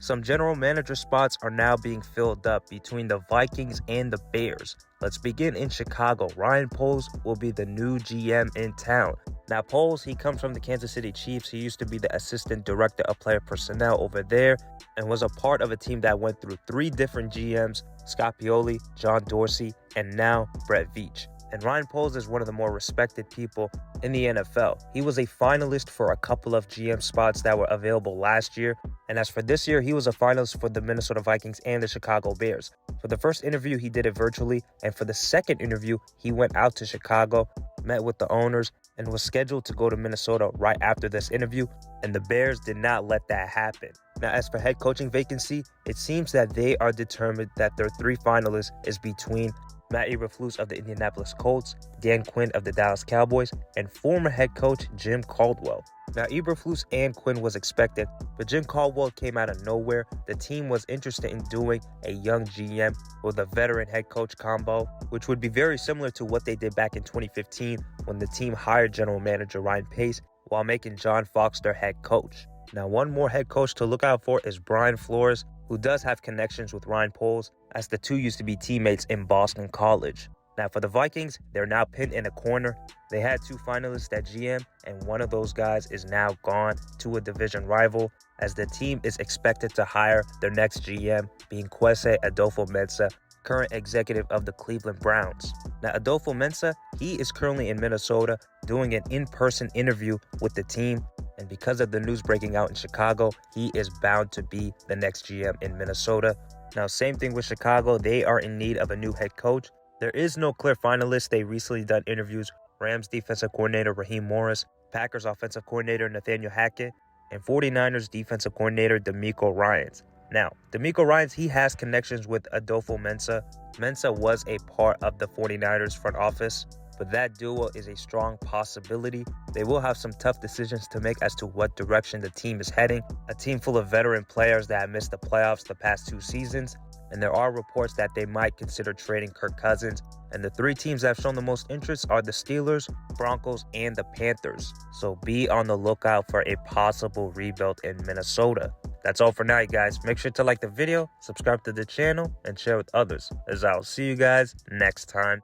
Some general manager spots are now being filled up between the Vikings and the Bears. Let's begin in Chicago. Ryan Poles will be the new GM in town. Now, Poles, he comes from the Kansas City Chiefs. He used to be the assistant director of player personnel over there and was a part of a team that went through 3 different GMs, Scott Pioli, John Dorsey, and now Brett Veach. And Ryan Poles is one of the more respected people in the NFL. He was a finalist for a couple of GM spots that were available last year. And as for this year, he was a finalist for the Minnesota Vikings and the Chicago Bears. For the first interview, he did it virtually. And for the second interview, he went out to Chicago, met with the owners, and was scheduled to go to Minnesota right after this interview. And the Bears did not let that happen. Now, as for head coaching vacancy, it seems that they are determined that their 3 finalists is between Matt Eberflus of the Indianapolis Colts, Dan Quinn of the Dallas Cowboys, and former head coach Jim Caldwell. Now, Eberflus and Quinn was expected, but Jim Caldwell came out of nowhere. The team was interested in doing a young GM with a veteran head coach combo, which would be very similar to what they did back in 2015 when the team hired general manager Ryan Pace while making John Fox their head coach. Now, one more head coach to look out for is Brian Flores, who does have connections with Ryan Poles, as the two used to be teammates in Boston College. Now, for the Vikings, they're now pinned in a corner. They had 2 finalists at GM, and one of those guys is now gone to a division rival, as the team is expected to hire their next GM, being Kwesi Adofo-Mensah, current executive of the Cleveland Browns. Now, Adofo-Mensah, he is currently in Minnesota doing an in-person interview with the team, and because of the news breaking out in Chicago, he is bound to be the next GM in Minnesota. Now, same thing with Chicago. They are in need of a new head coach. There is no clear finalist. They recently done interviews. Rams defensive coordinator Raheem Morris, Packers offensive coordinator Nathaniel Hackett, and 49ers defensive coordinator DeMeco Ryans. Now, DeMeco Ryans, he has connections with Adofo-Mensah. Mensah was a part of the 49ers front office, but that duo is a strong possibility. They will have some tough decisions to make as to what direction the team is heading. A team full of veteran players that have missed the playoffs the past 2 seasons. And there are reports that they might consider trading Kirk Cousins. And the 3 teams that have shown the most interest are the Steelers, Broncos, and the Panthers. So be on the lookout for a possible rebuild in Minnesota. That's all for now, you guys. Make sure to like the video, subscribe to the channel, and share with others, as I'll see you guys next time.